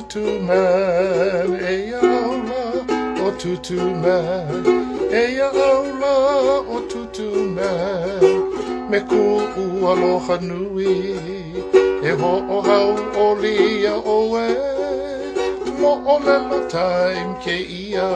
tutu man, eia aula o tutu man, eia aula o tutu man. Me ku'u aloha nui, e ho'ohau o lia oe, mo'olelo time ke ia.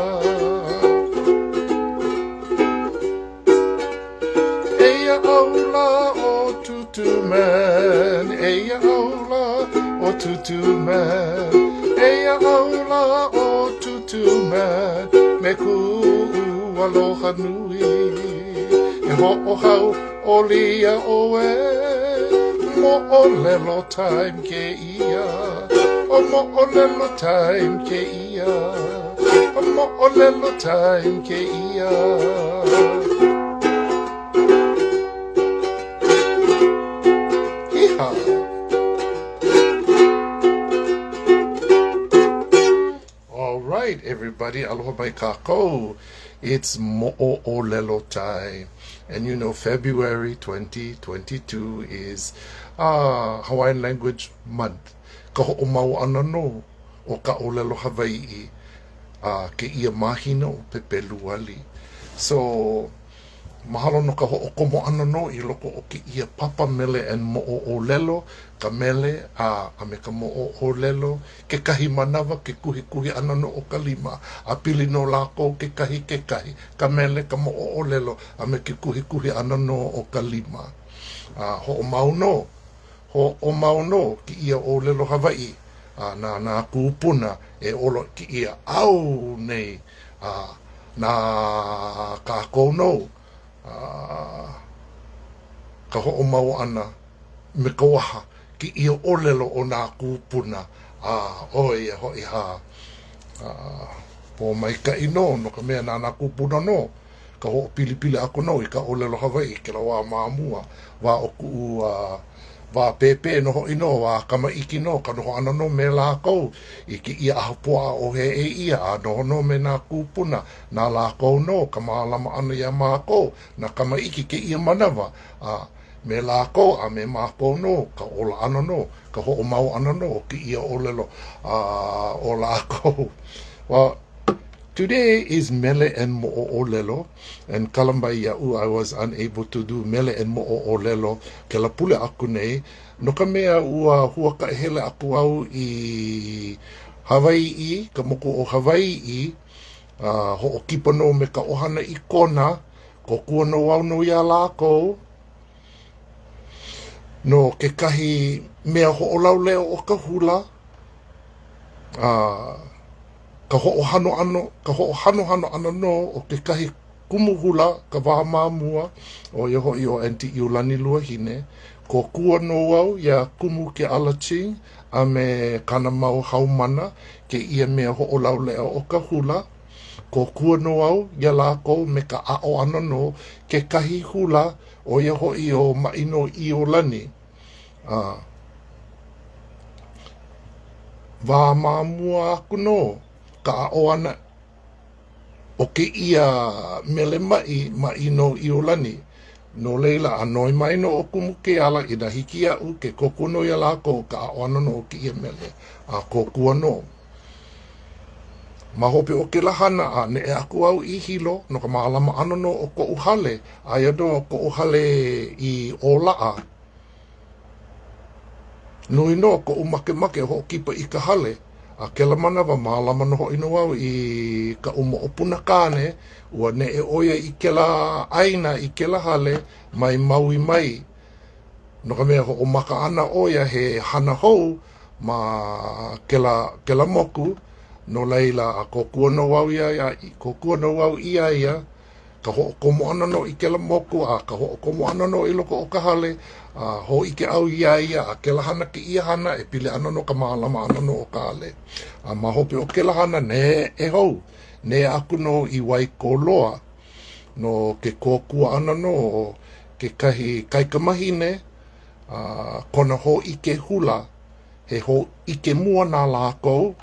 Eia aula o tutu man, eia aula o tutu man, eia aula o tutu man, me ku'u aloha nui, e ho'ohau o lia oe, mo'olelo time ke ia, o mo'olelo time ke ia, o mo'olelo time ke ia. All right, everybody, aloha mai kākou. It's mo'olelo time. And you know, February 2022 is Hawaiian Language Month. Ka ho'o mau ana no o ka olelo Hawaii ke ia mahina o pepelu ali. So, mahalo no ka ho'o komo ana no i loko o ke ia papa mele and mo'olelo, ka mele a me ka mo'olelo, ke kahi manawa ke kuhi ana no o ka lima, a pili no lako ke kahi, ka mele ka mo'olelo, a me ke kuhi ana no o ka lima. Ho'o mau no ki ia olelo Hawaii, na KØPUNA e olo ki ia au nei, na kākou no, ka ho'o mau ana me ka waha ki ia olelo o nā KØPUNA oi e hoi ha po mai ka ino no ka mea nā KØPUNA no ka ho'o pili ako no i ka olelo Hawaii ke la wā māmua wā oku wā pepe no hoi no wā kamaiki no ka noho ana no me lākou i ki ia ahapua o he e ia noho no me nā KØPUNA nā lākou no ka mālama ana ia mākou na kamaiki ke ia manawa me lākou a me mākou no ka ola ana no ka ho'o mau ana no ki ia olelo o lākou. Well, today is mele and mo'olelo, and kalamai ia'u I was unable to do mele and mo'olelo ke la pule aku nei no ka mea ua hua ka hele aku au i Hawaii, ka moko o Hawaii ho'o kipa no me ka ohana i kona ko kua no au no ia lākou no ke kahi mea ho'o lau leo o ka hula ka ho'o hano ano no o ke kahi kumuhula ka wā māmua o ia hoi o Auntie Iolani Luahine ko kua no au ia kumu ke alating a me kana mau haumana ke ia mea ho'o lau leo o ka hula ko kua no au ia lākou me ka a'o ano no ke kahi hula o ia hoi o maino Iolani wā māmua aku no ka a'o ana o ke ia mele mai no Iolani no leila anoi mai no o kumu ke ala i na hiki a'u ke kokuno ia lākou ka a'o ana no o ke ia mele kokua no ma hope o ke lahana ne e aku au i hilo no ka maalama ana no o ko uhale aia no ko uhale i ola'a nui no ko umake ho kipa i ka hale ke la manawa maalama no hoi no au i ka umo o punakane ua ne e oia i ke la aina i ke la hale mai maui mai no ka mea ho o maka ana oia he hana hou ma ke la moku no leila ko kua no au ia ka ho komo ana no i ke la moku ka ho komo ana no i loko o ka hale ho i ke au ia ke la hana ki ia hana e pile ana no ka maalama ana no o ka hale ma hope o ke la hana ne e hou ne aku no i wai koloa no ke kokua ana no ke kahi kaikamahine kona ho i ke hula he ho i ke mua nā lākou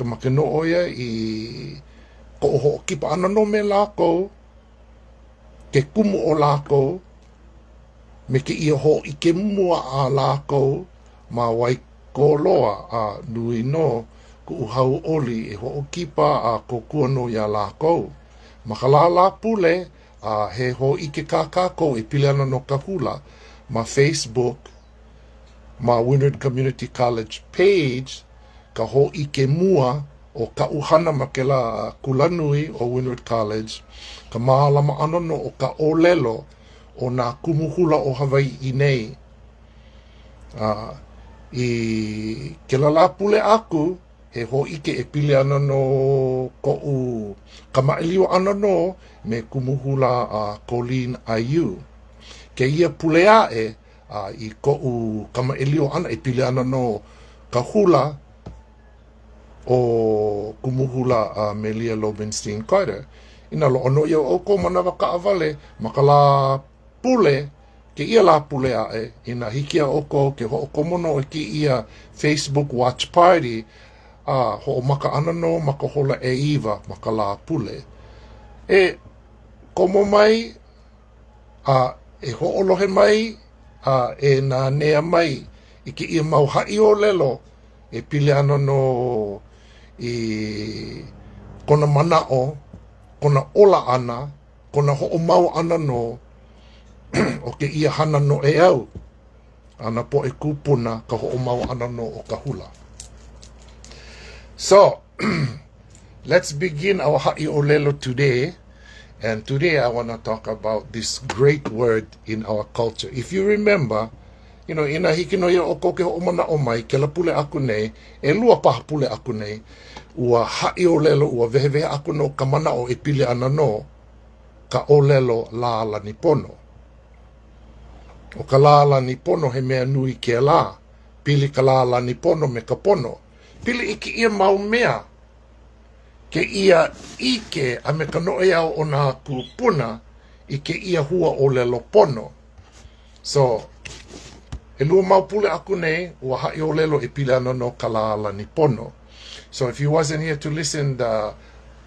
make no oia i ko ho kipa ana no me lākou ke kumu o lākou me ke ia ho i ke mua a lākou ma wai koloa nui no ku uhau oli e hoʻokipa kokua no ia lākou. Ma ka lā pule he hoʻike kākou e pili ana no ka hula ma Facebook, ma Windward Community College page, ka hoʻike mua o ka uhana ma ke la kulanui o Windward College, ka mālama ano no o ka ōlelo o nā kumuhula o Hawaii i nei. I ke la pule aku, he hoʻike e pili ana no koʻu ka maʻiliwa ana no me kumuhula Colleen Ayu. Ke ia pule aʻe i koʻu ka maʻiliwa ana e pili ana no ka hula o kumuhula Melia Lobenstein Carter. Ina loʻono ia o ko manawa ka awale ma ka la pule, ke ia la pule aʻe, ina hiki a oko ke hoʻokomono e ki ia Facebook Watch Party, hoʻomaka ana no ma ka hola e iwa ma ka la pule. E komo mai, e hoʻolohe mai, e nā nea mai, i ke ia mau haʻi o lelo, e pili ana no i kona manao, kona ola ana, kona hoʻomau ana no, o ke ia hana no e au, ana po e kūpuna ka hoʻomau ana no o ka hula. So, let's begin our haʻi o lelo today. And today I want to talk about this great word in our culture. If you remember, ina hiki no ia o ko ke hoʻomana o mai, ke la pule aku nei, e lua paha pule aku nei, ua haʻi o lelo, ua vehevehe aku no ka mana o e pili ana no, ka o lelo lāla ni pono. O ka lāla ni pono he mea nui ke la, pili ka lāla ni pono me ka pono. Pili iki ia mau mea, ke ia ike a me ka noe au o nā kūpuna i ke ia hua o lelo pono. So, e lua mau pule aku nei, ua haʻi o lelo e pili ana no ka lāla ni pono. So if you wasn't here to listen the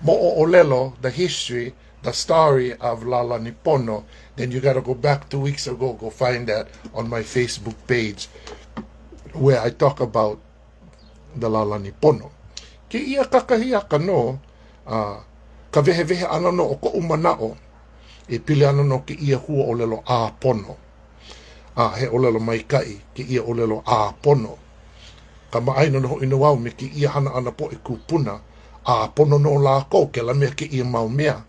mo'o o lelo, the history, the story of Lala Nipono, then you got to go back 2 weeks ago, go find that on my Facebook page, where I talk about the Lala Nipono. Ke ia kakahiaka no, ka vehevehe ana no o ko umanao, e pili ana no ke ia hua o lelo ʻāpono. He o lelo maikai, ke ia o lelo ʻāpono. Ka maaina no hoʻi no wau me ke ia hana ana po e kūpuna, ʻāpono no lākou ke la mea ke ia mau mea.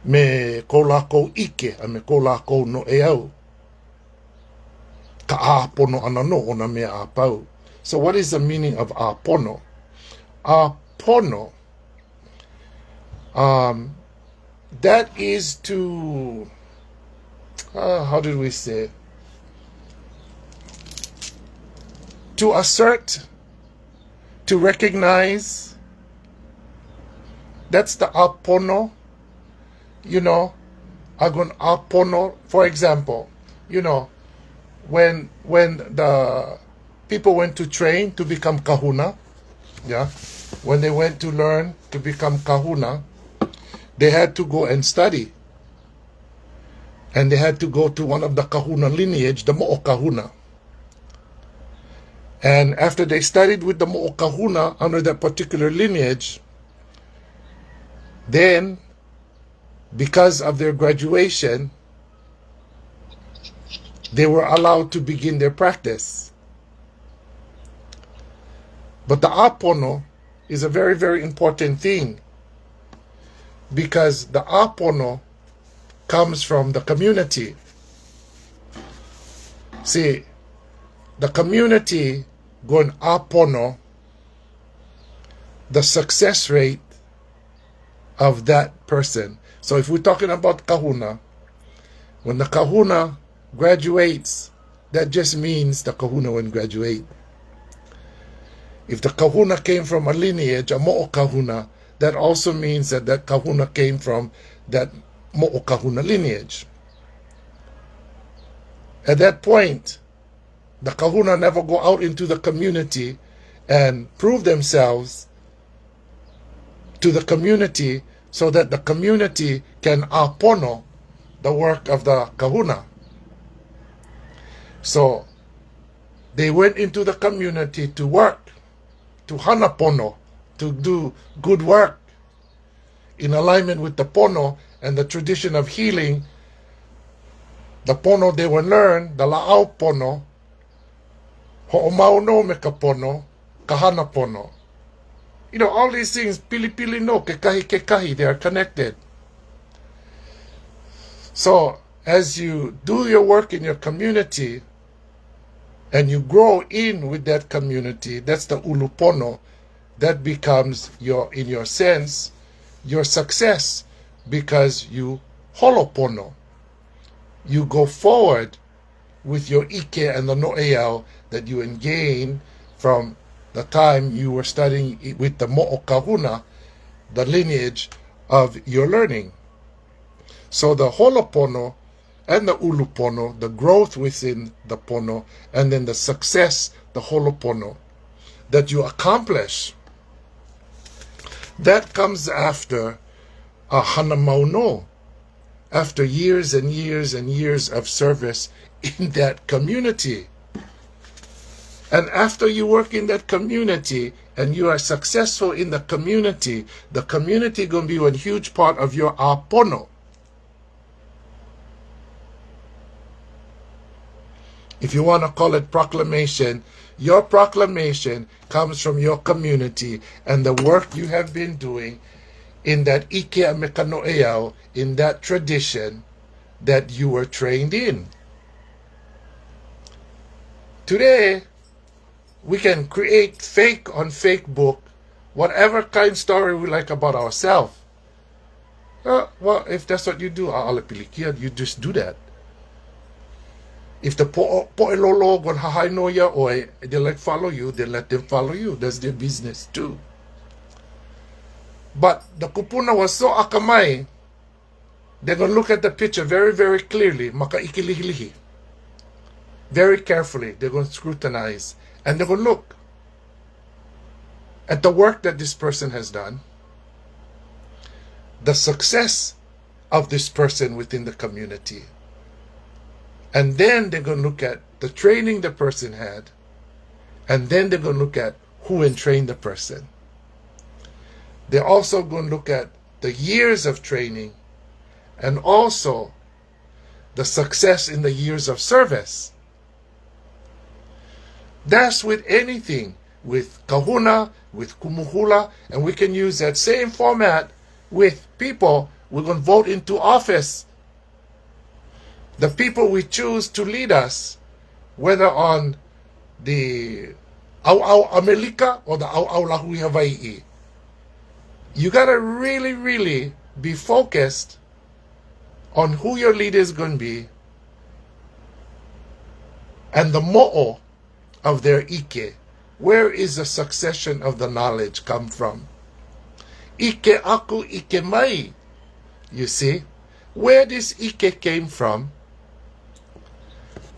Me ko lākou ike, a me ko lākou no e au. Ka ʻāpono ana no o na mea ʻāpau. So what is the meaning of ʻāpono? ʻāpono, that is to, how did we say? To assert, to recognize. That's the ʻāpono. Agon ʻāpono, for example, when the people went to train to become kahuna, when they went to learn to become kahuna, they had to go and study. And they had to go to one of the kahuna lineage, the mo'o kahuna. And after they studied with the mo'o kahuna under that particular lineage, then, because of their graduation, they were allowed to begin their practice. But the ʻāpono is a very, very important thing, because the ʻāpono comes from the community. See, the community going ʻāpono, the success rate of that person. So if we're talking about kahuna, when the kahuna graduates, that just means the kahuna will graduate. If the kahuna came from a lineage, a mo'o kahuna, that also means that that kahuna came from that mo'o kahuna lineage. At that point, the kahuna never go out into the community and prove themselves to the community so that the community can ʻāpono the work of the kahuna. So They went into the community to work, to hanapono, to do good work in alignment with the pono and the tradition of healing. The pono they will learn, the ʻāpono, ho'omauno me ka pono, ka hanapono. You know, all these things, pili pili no, ke kahi, they are connected. So, as you do your work in your community, and you grow in with that community, that's the ulupono, that becomes in your sense, your success, because you holopono. You go forward with your ike and the no'eau that you gain from the time you were studying with the mo'o kahuna, the lineage of your learning. So the holopono and the ulupono, the growth within the pono, and then the success, the holopono, that you accomplish, that comes after a hanamauno, after years and years and years of service in that community. And after you work in that community and you are successful in the community going to be one huge part of your ʻāpono. If you want to call it proclamation, your proclamation comes from your community and the work you have been doing in that ike a me ka no'eau, in that tradition that you were trained in. Today, we can create fake on Facebook, whatever kind of story we like about ourselves. Well, if that's what you do, you just do that. If the po'elolo gon hahaino ya oe, they like follow you, they let them follow you. That's their business too. But the kupuna was so akamai, they're going to look at the picture very, very clearly, makaikilihilihi. Very carefully, they're going to scrutinize. And they're going to look at the work that this person has done, the success of this person within the community. And then they're going to look at the training the person had. And then they're going to look at who entrained the person. They're also going to look at the years of training and also the success in the years of service. That's with anything, with kahuna, with kumuhula, and we can use that same format with people we're going to vote into office. The people we choose to lead us, whether on the Au'au America or the Au'au Lahui Hawaii. You got to really, really be focused on who your leader is going to be and the mo'o of their ike. Where is the succession of the knowledge come from? Ike aku, ike mai. You see, where this ike came from,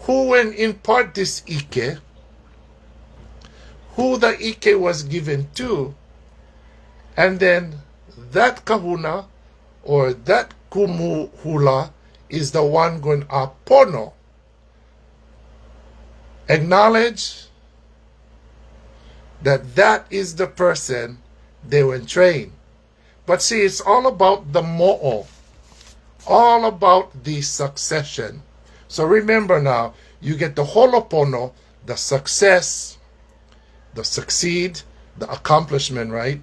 who will impart this ike, who the ike was given to, and then that kahuna or that kumuhula is the one going ʻāpono. Acknowledge that that is the person they will train. But see, it's all about the mo'o, all about the succession. So remember now, you get the holopono, the success, the succeed, the accomplishment, right?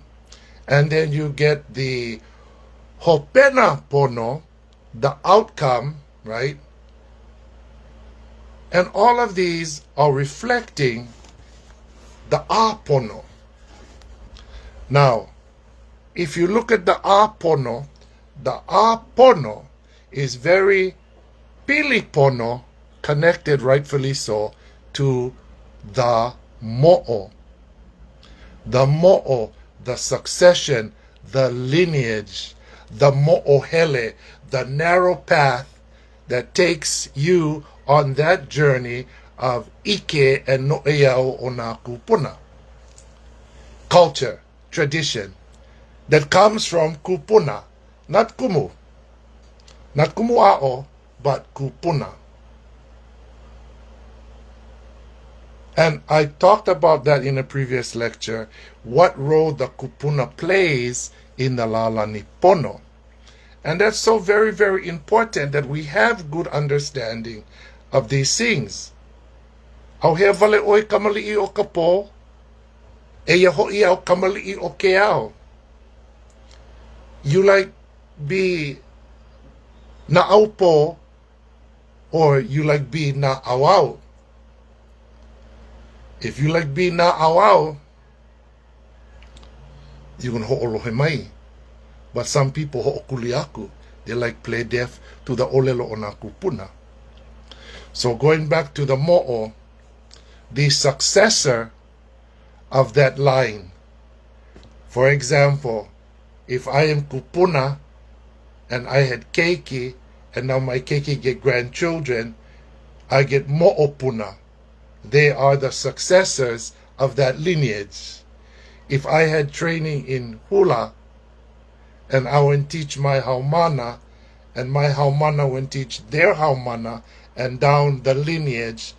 And then you get the hopena pono, the outcome, right? And all of these are reflecting the ʻāpono. Now, if you look at the ʻāpono is very pilipono, connected rightfully so to the mo'o. The mo'o, the succession, the lineage, the mo'ohele, the narrow path that takes you on that journey of ike and no'eau o nā kupuna. Culture, tradition, that comes from kupuna, not kumu. Not kumu'a'o, but kupuna. And I talked about that in a previous lecture, what role the kupuna plays in the lala nipono. And that's so very, very important that we have good understanding of these things. Au hea vale oi kamali'i o kapo, e ia ho'i au kamali'i o ke ao. You like be na aupo, or you like be na awau. If you like be na awau, you're gonna ho'olohe mai. But some people ho'okuli aku, they like play deaf to the olelo o na kupuna. So going back to the mo'o, the successor of that line. For example, if I am kupuna and I had keiki, and now my keiki get grandchildren, I get mo'opuna. They are the successors of that lineage. If I had training in hula, and I would teach my haumana, and my haumana would teach their haumana, and down the lineage,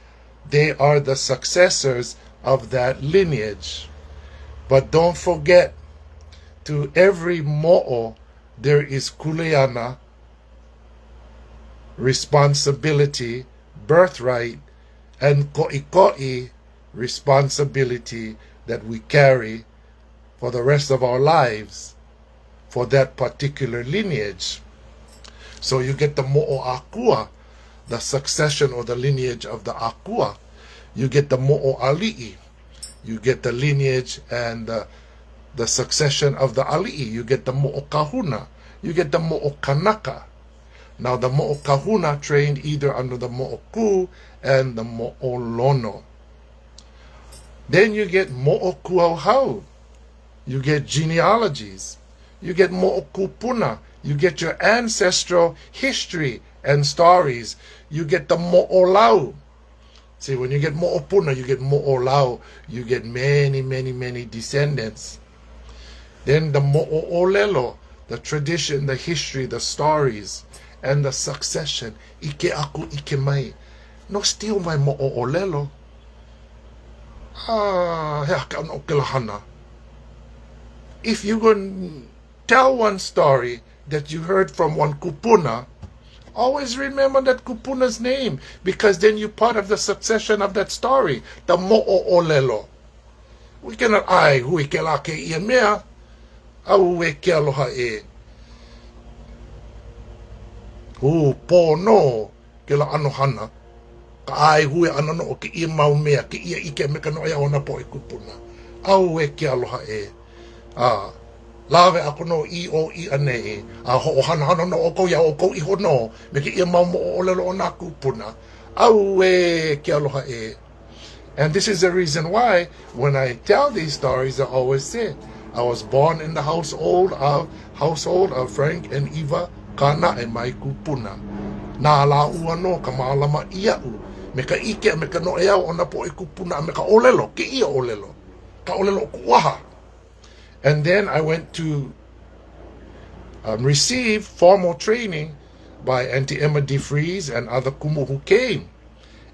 they are the successors of that lineage. But don't forget, to every mo'o, there is kuleana, responsibility, birthright, and ko'iko'i, responsibility that we carry for the rest of our lives for that particular lineage. So you get the mo'o akua, the succession or the lineage of the akua. You get the mo'o ali'i. You get the lineage and the succession of the ali'i. You get the mo'o kahuna. You get the mo'o kanaka. Now the mo'o kahuna trained either under the mo'o ku and the mo'o lono. Then you get mo'o kuauhau. You get genealogies. You get mo'o kupuna. You get your ancestral history and stories. You get the mo'o lau. See, when you get mo'o puna, you get mo'o lau. You get many, many, many descendants. Then the mo'o olelo, the tradition, the history, the stories, and the succession. Ike aku, ike mai. No steal my mo'o olelo. Hea ka no kilahana. If you can tell one story that you heard from one kupuna, always remember that kupuna's name, because then you're part of the succession of that story, the mo'o olelo. We cannot hui ke la ke ia mea, au e ke aloha e. Pono ke la anohana, ka hui anano o ke ia mau mea, ke ia ike me ka no ia ona po e kupuna. Au e ke aloha e. Lawe ako no I o I ane ho hana hana no o ko ia o ko I hono me ke ia mau mo o lelo o na kupuna au e ke aloha e. And this is the reason why when I tell these stories I always say I was born in the household of Frank and Eva Kana and my kupuna na la ua no ka malama ia u me ka ike me ka no e au ona po e kupuna me ka olelo ke ia olelo ka olelo kuaha. And then I went to receive formal training by Auntie Emma DeFries and other kumu who came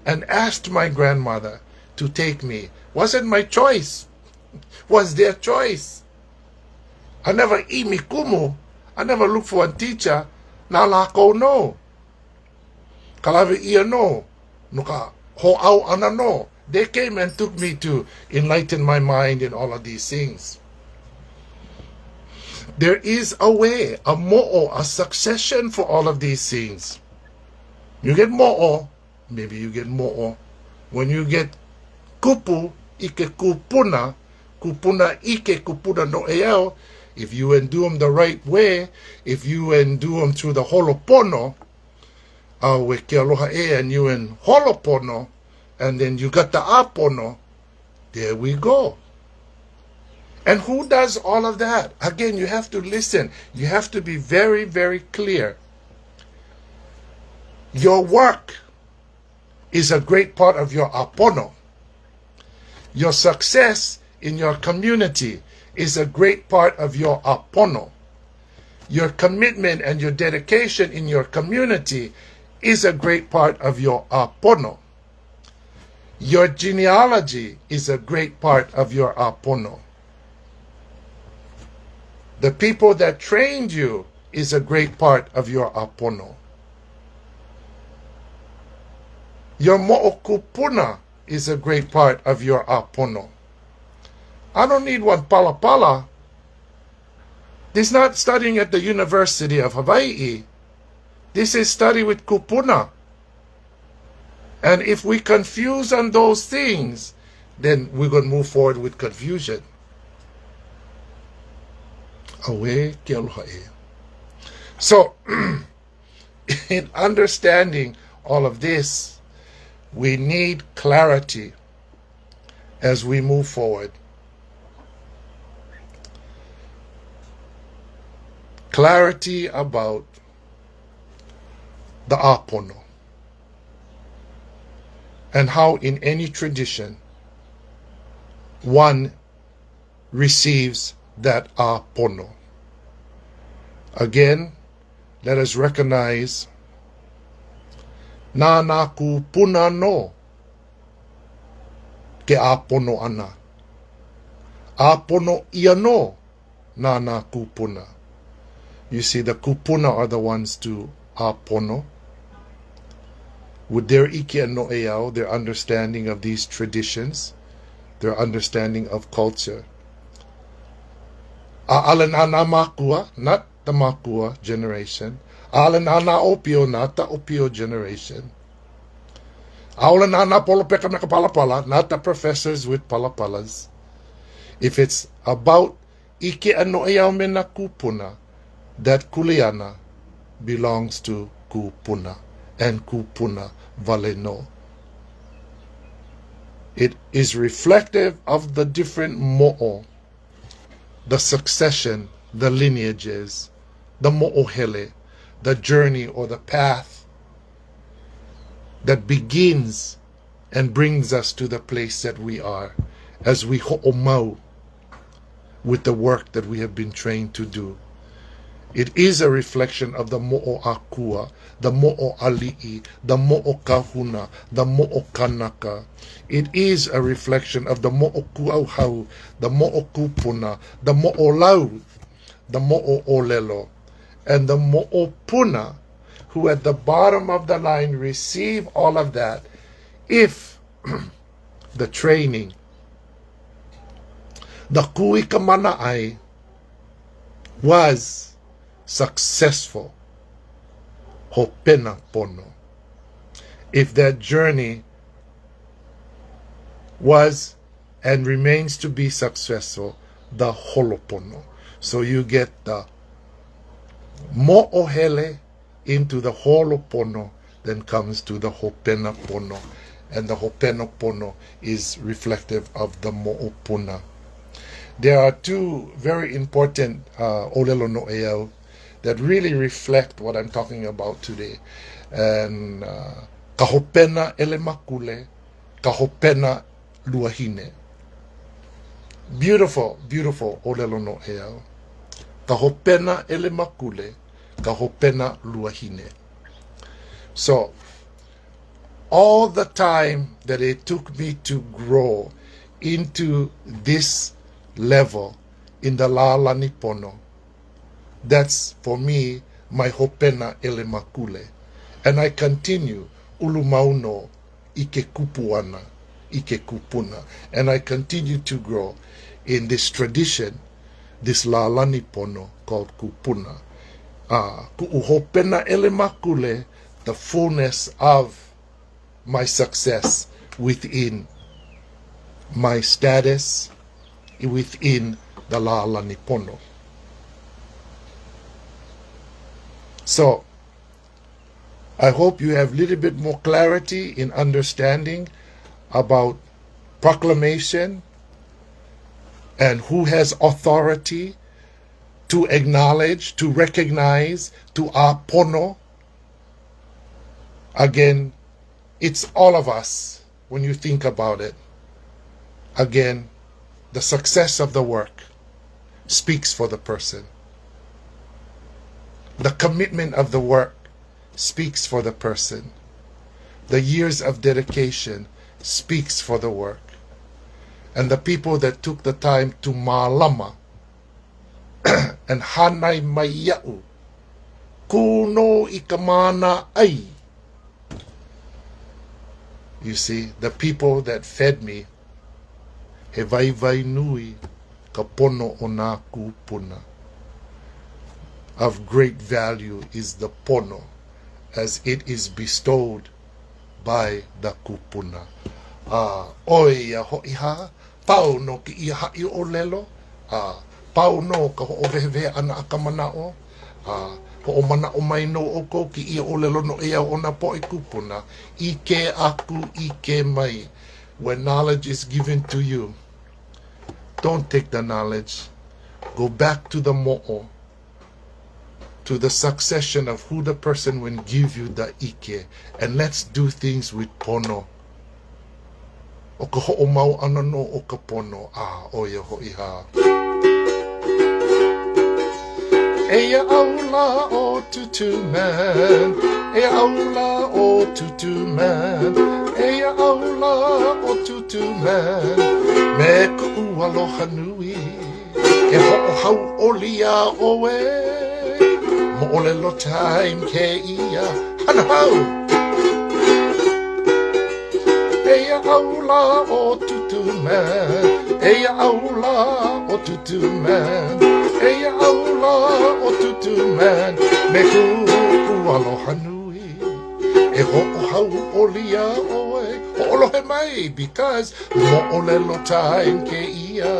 and asked my grandmother to take me. Wasn't my choice. Was their choice. I never imi kumu. I never looked for a teacher. Na lako no. Kalawe ia no. Nuka ho au ana no. They came and took me to enlighten my mind in all of these things. There is a way, a mo'o, a succession for all of these things. You get mo'o, maybe you get mo'o. When you get kupu, ike kupuna, kupuna ike kupuna no eao, if you do them the right way, if you do them through the holopono, we ke aloha e, and you in holopono, and then you got the ʻāpono, there we go. And who does all of that? Again, you have to listen. You have to be very, very clear. Your work is a great part of your ʻāpono. Your success in your community is a great part of your ʻāpono. Your commitment and your dedication in your community is a great part of your ʻāpono. Your genealogy is a great part of your ʻāpono. The people that trained you is a great part of your ʻāpono. Your mo'okupuna is a great part of your ʻāpono. I don't need one palapala. This is not studying at the University of Hawaii. This is study with kupuna. And if we confuse on those things, then we're going to move forward with confusion. Awe ke aloha e. So, in understanding all of this, we need clarity as we move forward. Clarity about the ʻāpono and how in any tradition one receives that ʻāpono. Again, let us recognize nā kupuna no ke ʻāpono ana. ʻāpono ia no nā kupuna. You see, the kupuna are the ones to ʻāpono. With their ike and no'eau, their understanding of these traditions, their understanding of culture. A'alanana makua, not the makua generation. A'alanana opio, not the opio generation. A'alanana polopeka meka palapala, not the professors with palapalas. If it's about ike and no'eau mena kupuna, that kuleana belongs to kupuna, and kupuna vale no. It is reflective of the different mo'o, the succession, the lineages, the mo'ohele, the journey or the path that begins and brings us to the place that we are as we ho'omau with the work that we have been trained to do. It is a reflection of the mo'o akua, the mo'o ali'i, the mo'o kahuna, the mo'o kanaka. It is a reflection of the mo'o kuauhau, the mo'o kupuna, the mo'o lau, the mo'o olelo, and the mo'o puna, who at the bottom of the line receive all of that if the training, the kuika mana'ai, was successful. Hopena pono. If that journey was and remains to be successful, the holopono. So you get the mo'ohele into the holopono, then comes to the hopena pono. And the hopena pono is reflective of the mo'opuna. There are two very important olelo no'eau that really reflect what I'm talking about today. And kahopena ele makule, kahopena luahine. Beautiful, beautiful olelo no'eau. Kahopena ele makule, kahopena luahine. So, all the time that it took me to grow into this level in the La'alani Pono, that's for me my hopena ele makule, and I continue ulumauno ike kupuana, ike kupuna, and I continue to grow in this tradition, this La'alani Pono called kupuna. Ku'uhopena ele makule, the fullness of my success within my status within the La'alani Pono. So, I hope you have a little bit more clarity in understanding about proclamation and who has authority to acknowledge, to recognize, to ʻāpono. Again, it's all of us when you think about it. Again, the success of the work speaks for the person. The commitment of the work speaks for the person. The years of dedication speaks for the work. And the people that took the time to mālama and hanai mai ia'u, kuno I ka mana ai. You see, the people that fed me, he vai vai nui ka pono o nā kūpuna. Of great value is the pono, as it is bestowed by the kupuna. Oi ia ho'iha, pau no ki ia ha'i o lelo, pau no ka ho'ovehewe ana a ka mana'o, ho o mana'o mai no o ko ki ia o lelo no ea o na po I kupuna, I ke aku, I ke mai. When knowledge is given to you, don't take the knowledge. Go back to the mo'o, to the succession of who the person will give you the ike, and let's do things with pono. O ka ho'o mau ana no o ka pono, o ia ho'iha. Eia aula o tutu man, eia aula o tutu man, eia aula o tutu man, me ku'u aloha nui, e ho'o hau olia oe. Mo lelo time ke ia hana hau. Eia aula o tutu man, eia aula o tutu man, eia aula o tutu man, me ku'u aloha nui, e ho'o hau olia oe, ho'olohe mai, because mo lelo time ke ia.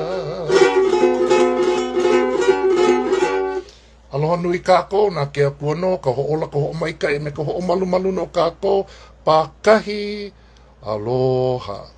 Aloha nui kākou, nā KÖPUNA, ka ho'ola ka ho'omaika e me ka ho'omalu malu no kākou, pākahi, aloha.